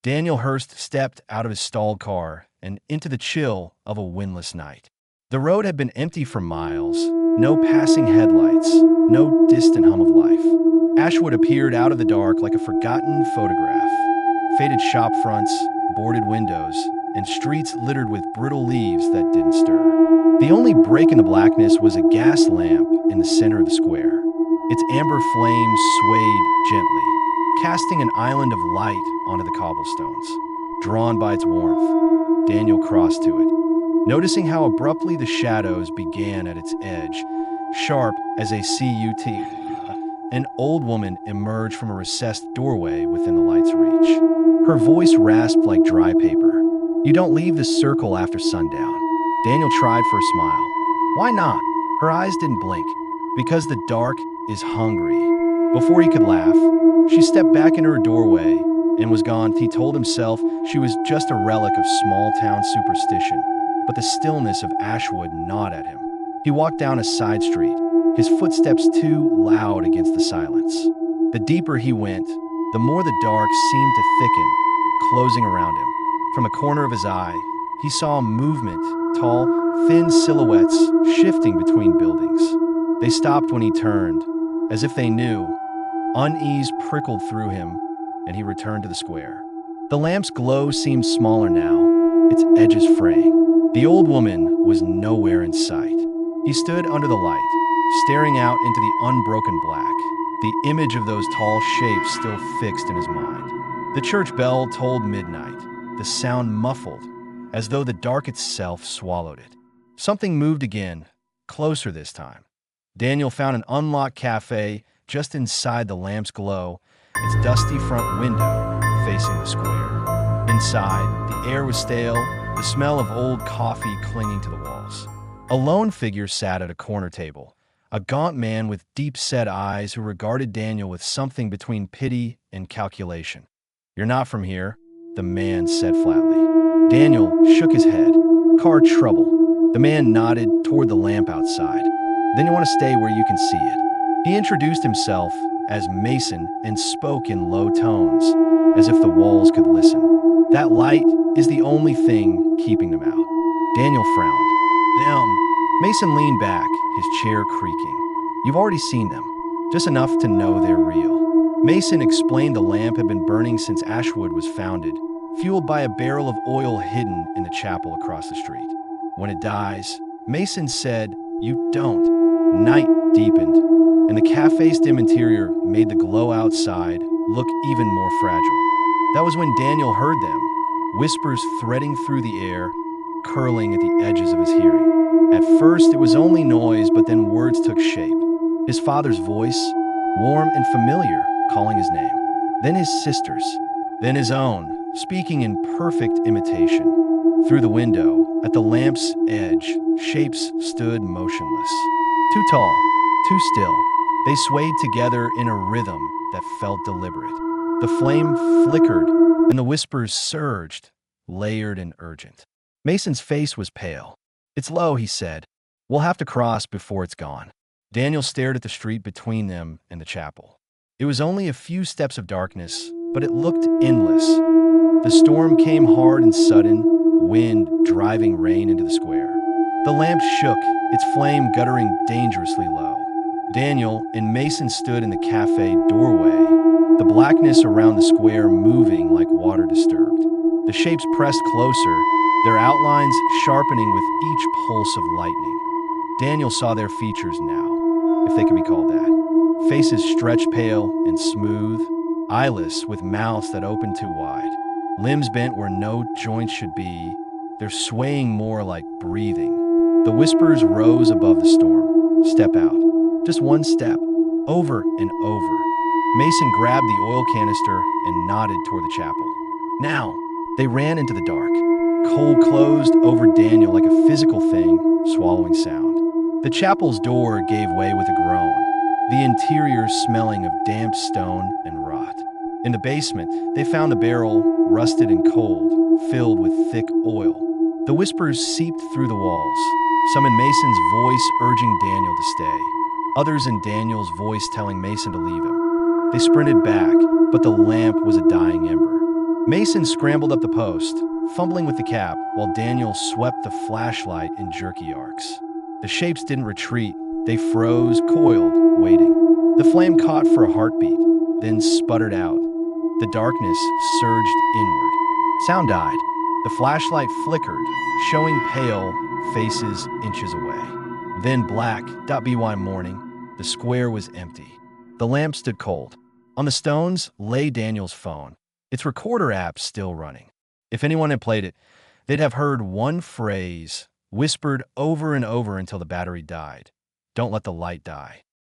Daniel Hurst stepped out of his stalled car and into the chill of a windless night. The road had been empty for miles, no passing headlights, no distant hum of life. Ashwood appeared out of the dark like a forgotten photograph. Faded shop fronts, boarded windows, and streets littered with brittle leaves that didn't stir. The only break in the blackness was a gas lamp in the center of the square. Its amber flame swayed gently, casting an island of light onto the cobblestones. Drawn by its warmth, Daniel crossed to it, noticing how abruptly the shadows began at its edge, sharp as a CUT. An old woman emerged from a recessed doorway within the light's reach. Her voice rasped like dry paper. "You don't leave the circle after sundown." Daniel tried for a smile. "Why not?" Her eyes didn't blink. "Because the dark is hungry." Before he could laugh, she stepped back into her doorway and was gone. He told himself she was just a relic of small-town superstition, but the stillness of Ashwood gnawed at him. He walked down a side street, his footsteps too loud against the silence. The deeper he went, the more the dark seemed to thicken, closing around him. From a corner of his eye, he saw movement, tall, thin silhouettes shifting between buildings. They stopped when he turned, as if they knew. Unease prickled through him, and he returned to the square. The lamp's glow seemed smaller now, its edges fraying. The old woman was nowhere in sight. He stood under the light, staring out into the unbroken black, the image of those tall shapes still fixed in his mind. The church bell tolled midnight, the sound muffled, as though the dark itself swallowed it. Something moved again, closer this time. Daniel found an unlocked cafe just inside the lamp's glow, its dusty front window facing the square. Inside, the air was stale, the smell of old coffee clinging to the walls. A lone figure sat at a corner table, a gaunt man with deep-set eyes who regarded Daniel with something between pity and calculation. "You're not from here," the man said flatly. Daniel shook his head. "Car trouble." The man nodded toward the lamp outside. "Then you want to stay where you can see it." He introduced himself as Mason and spoke in low tones, as if the walls could listen. "That light is the only thing keeping them out." Daniel frowned. "Them." Mason leaned back, his chair creaking. "You've already seen them, just enough to know they're real." Mason explained the lamp had been burning since Ashwood was founded, fueled by a barrel of oil hidden in the chapel across the street. "When it dies," Mason said, "you don't." Night deepened, and the cafe's dim interior made the glow outside look even more fragile. That was when Daniel heard them, whispers threading through the air, curling at the edges of his hearing. At first, it was only noise, but then words took shape. His father's voice, warm and familiar, calling his name. Then his sister's. Then his own, speaking in perfect imitation. Through the window, at the lamp's edge, shapes stood motionless. Too tall, too still. They swayed together in a rhythm that felt deliberate. The flame flickered, and the whispers surged, layered and urgent. Mason's face was pale. "It's low," he said. "We'll have to cross before it's gone." Daniel stared at the street between them and the chapel. It was only a few steps of darkness, but it looked endless. The storm came hard and sudden, wind driving rain into the square. The lamp shook, its flame guttering dangerously low. Daniel and Mason stood in the cafe doorway, the blackness around the square moving like water disturbed. The shapes pressed closer, their outlines sharpening with each pulse of lightning. Daniel saw their features now, if they could be called that. Faces stretched pale and smooth, eyeless with mouths that opened too wide. Limbs bent where no joints should be, their swaying more like breathing. The whispers rose above the storm. "Step out." Just one step, over and over. Mason grabbed the oil canister and nodded toward the chapel. Now, they ran into the dark. Cold closed over Daniel like a physical thing, swallowing sound. The chapel's door gave way with a groan, the interior smelling of damp stone and rot. In the basement, they found a barrel, rusted and cold, filled with thick oil. The whispers seeped through the walls, some in Mason's voice urging Daniel to stay, others in Daniel's voice telling Mason to leave him. They sprinted back, but the lamp was a dying ember. Mason scrambled up the post, fumbling with the cap, while Daniel swept the flashlight in jerky arcs. The shapes didn't retreat. They froze, coiled, waiting. The flame caught for a heartbeat, then sputtered out. The darkness surged inward. Sound died. The flashlight flickered, showing pale faces inches away. Then black. By morning, the square was empty. The lamp stood cold. On the stones lay Daniel's phone, its recorder app still running. If anyone had played it, they'd have heard one phrase, whispered over and over until the battery died. Don't let the light die.